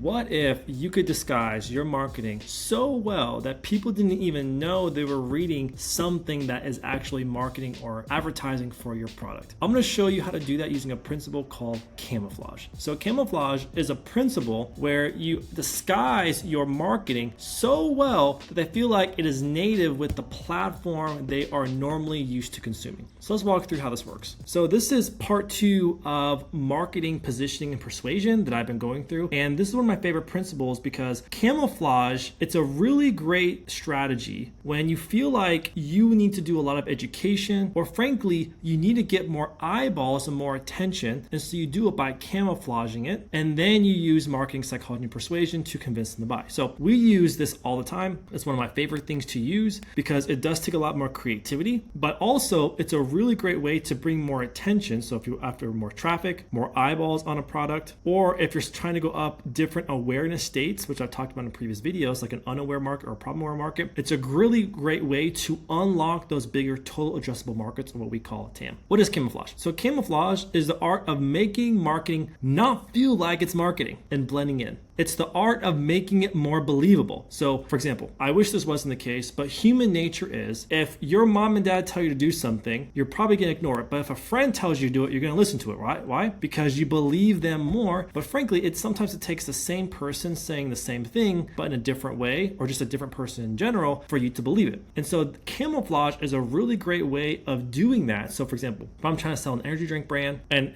What if you could disguise your marketing so well that people didn't even know they were reading something that is actually marketing or advertising for your product? I'm going to show you how to do that using a principle called camouflage. So camouflage is a principle where you disguise your marketing so well that they feel like it is native with the platform they are normally used to consuming. So let's walk through how this works. So this is part 2 of marketing, positioning, and persuasion that I've been going through. And this is one of my favorite principles because camouflage, it's a really great strategy when you feel like you need to do a lot of education, or frankly, you need to get more eyeballs and more attention. And so you do it by camouflaging it. And then you use marketing, psychology, and persuasion to convince them to buy. So we use this all the time. It's one of my favorite things to use because it does take a lot more creativity, but also it's a really great way to bring more attention. So if you're after more traffic, more eyeballs on a product, or if you're trying to go up different awareness states, which I've talked about in previous videos, like an unaware market or a problem aware market, it's a really great way to unlock those bigger total addressable markets, or what we call TAM. What is camouflage? So camouflage is the art of making marketing not feel like it's marketing and blending in. It's the art of making it more believable. So for example, I wish this wasn't the case, but human nature is if your mom and dad tell you to do something, you're probably gonna ignore it. But if a friend tells you to do it, you're gonna listen to it, right? Why? Because you believe them more. But frankly, sometimes it takes the same person saying the same thing, but in a different way, or just a different person in general for you to believe it. And so camouflage is a really great way of doing that. So for example, if I'm trying to sell an energy drink brand and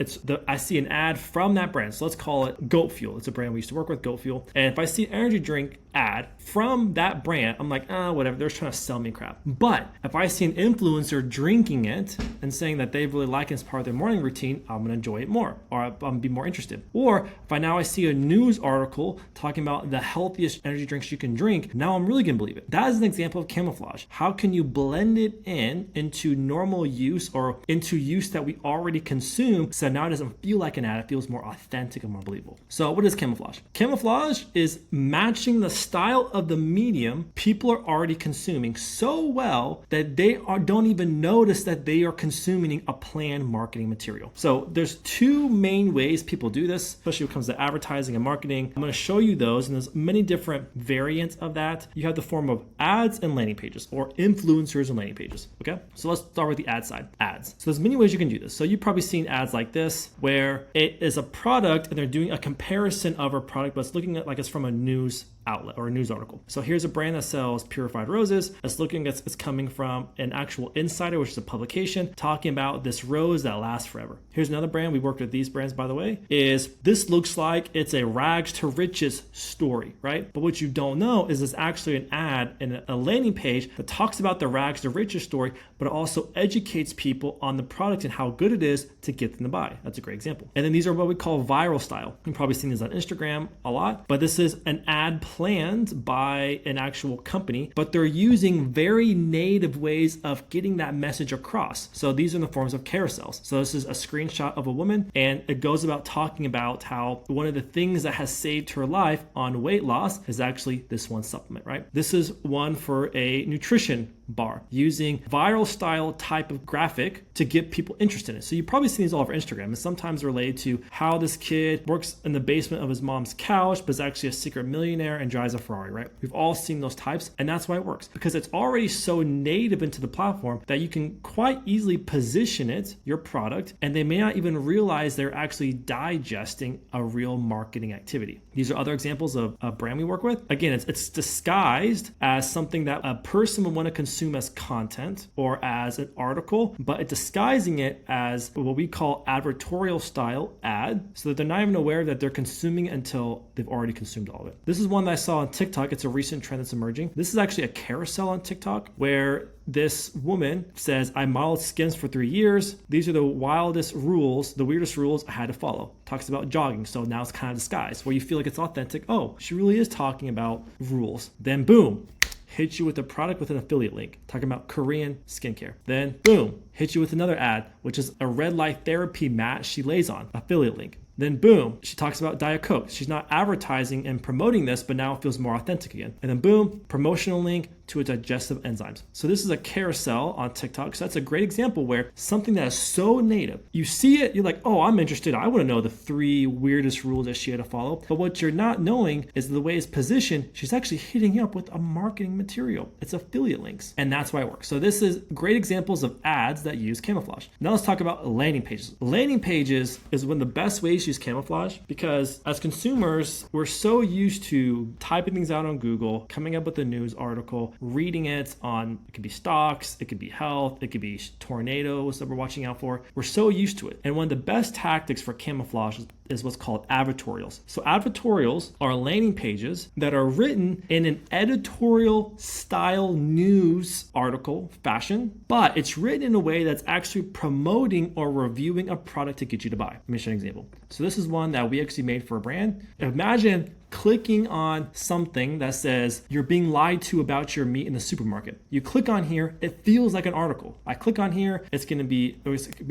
I see an ad from that brand, so let's call it Goat Fuel. It's a brand we used to work with, Goat Fuel. And if I see an energy drink ad from that brand, I'm like, whatever, they're just trying to sell me crap. But if I see an influencer drinking it and saying that they really like it as part of their morning routine, I'm gonna enjoy it more, or I'm gonna be more interested. Or if I see a news article talking about the healthiest energy drinks you can drink, now I'm really gonna believe it. That is an example of camouflage. How can you blend it into normal use or into use that we already consume, so now it doesn't feel like an ad, it feels more authentic and more believable. So what is camouflage? Camouflage is matching the style of the medium people are already consuming so well that they don't even notice that they are consuming a planned marketing material. So there's 2 main ways people do this, especially when it comes to advertising and marketing. I'm going to show you those, and there's many different variants of that. You have the form of ads and landing pages, or influencers and landing pages. Okay, so let's start with the ad side. Ads. So there's many ways you can do this. So you've probably seen ads like this, where it is a product and they're doing a comparison of a product, but it's looking at like it's from a news outlet or a news article. So here's a brand that sells purified roses. It's coming from an actual insider, which is a publication talking about this rose that lasts forever. Here's another brand. We worked with these brands, by the way, this looks like it's a rags to riches story, right? But what you don't know is it's actually an ad and a landing page that talks about the rags to riches story, but it also educates people on the product and how good it is to get them to buy. That's a great example. And then these are what we call viral style. You've probably seen these on Instagram a lot, but this is an ad planned by an actual company, but they're using very native ways of getting that message across. So these are in the forms of carousels. So this is a screenshot of a woman, and it goes about talking about how one of the things that has saved her life on weight loss is actually this one supplement, right? This is one for a nutrition bar using viral style type of graphic to get people interested in it. So you've probably seen these all over Instagram. It's sometimes related to how this kid works in the basement of his mom's couch, but is actually a secret millionaire and drives a Ferrari, right? We've all seen those types, and that's why it works, because it's already so native into the platform that you can quite easily position it, your product, and they may not even realize they're actually digesting a real marketing activity. These are other examples of a brand we work with. Again, it's disguised as something that a person would want to consume as content or as an article, but it's disguising it as what we call advertorial style ad, so that they're not even aware that they're consuming it until they've already consumed all of it. This is one that I saw on TikTok. It's a recent trend that's emerging. This is actually a carousel on TikTok where this woman says, I modeled Skims for 3 years. These are the weirdest rules I had to follow. Talks about jogging. So now it's kind of disguised where you feel like it's authentic. Oh, she really is talking about rules. Then boom, hits you with a product with an affiliate link talking about Korean skincare. Then boom, hits you with another ad, which is a red light therapy mat she lays on, affiliate link. Then boom, she talks about Diet Coke. She's not advertising and promoting this, but now it feels more authentic again. And then boom, promotional link to its digestive enzymes. So this is a carousel on TikTok. So that's a great example where something that is so native, you see it, you're like, oh, I'm interested. I want to know the 3 weirdest rules that she had to follow. But what you're not knowing is the way it's positioned, she's actually hitting you up with a marketing material. It's affiliate links. And that's why it works. So this is great examples of ads that use camouflage. Now let's talk about landing pages. Landing pages is one of the best ways to use camouflage because as consumers, we're so used to typing things out on Google, coming up with a news article, reading it on, it could be stocks, it could be health, it could be tornadoes that we're watching out for. We're so used to it. And one of the best tactics for camouflage is what's called advertorials. So advertorials are landing pages that are written in an editorial style news article fashion, but it's written in a way that's actually promoting or reviewing a product to get you to buy. Let me show you an example. So this is one that we actually made for a brand. Imagine clicking on something that says you're being lied to about your meat in the supermarket. You click on here, it feels like an article. I click on here, it's going to be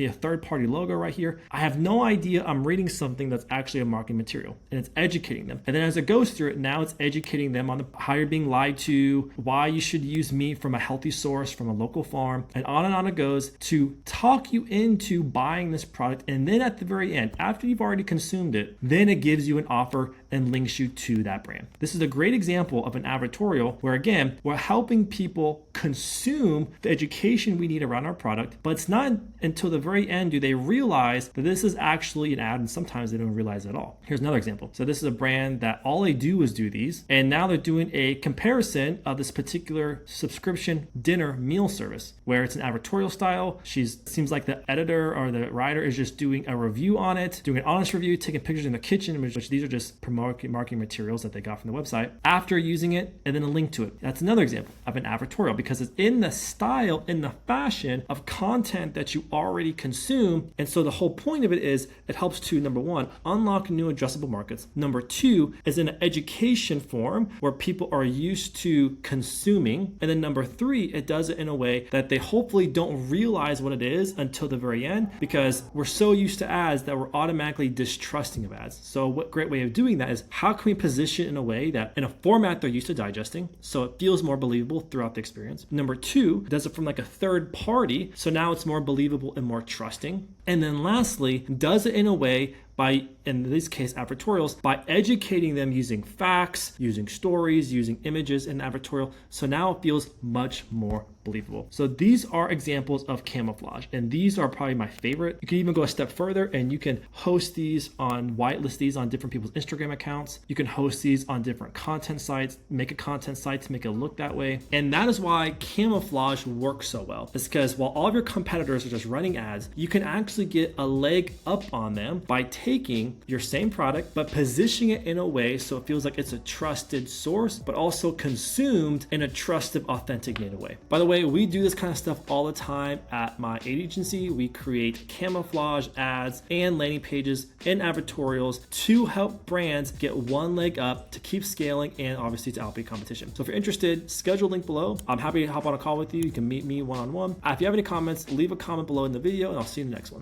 a third-party logo right here. I have no idea I'm reading something that's actually a marketing material, and it's educating them. And then as it goes through it, now it's educating them on how you're being lied to, why you should use meat from a healthy source, from a local farm, and on it goes to talk you into buying this product. And then at the very end, after you've already consumed it, then it gives you an offer and links you to that brand. This is a great example of an advertorial where, again, we're helping people consume the education we need around our product, but it's not until the very end do they realize that this is actually an ad, and sometimes they don't realize it at all. Here's another example. So this is a brand that all they do is do these, and now they're doing a comparison of this particular subscription dinner meal service where it's an advertorial style. Seems like the editor or the writer is just doing a review on it, doing an honest review, taking pictures in the kitchen, which these are just marketing materials that they got from the website after using it, and then a link to it. That's another example of an advertorial because it's in the style, in the fashion of content that you already consume. And so the whole point of it is it helps to, number 1, unlock new addressable markets. Number 2 is in an education form where people are used to consuming. And then number 3, it does it in a way that they hopefully don't realize what it is until the very end because we're so used to ads that we're automatically distrusting of ads. So what great way of doing that is how can we position in a way that in a format they're used to digesting so it feels more believable throughout the experience. Number 2, does it from like a third party, so now it's more believable and more trusting. And then lastly, does it in a way by, in this case, advertorials, by educating them using facts, using stories, using images in advertorial. So now it feels much more believable. So these are examples of camouflage, and these are probably my favorite. You can even go a step further and you can host these on, whitelist these on different people's Instagram accounts. You can host these on different content sites, make a content site to make it look that way. And that is why camouflage works so well. It's because while all of your competitors are just running ads, you can actually get a leg up on them by taking your same product, but positioning it in a way so it feels like it's a trusted source, but also consumed in a trusted, authentic native way. By the way, we do this kind of stuff all the time at my ad agency. We create camouflage ads and landing pages and advertorials to help brands get one leg up to keep scaling and obviously to outbeat competition. So if you're interested, schedule a link below. I'm happy to hop on a call with you. You can meet me one-on-one. If you have any comments, leave a comment below in the video and I'll see you in the next one.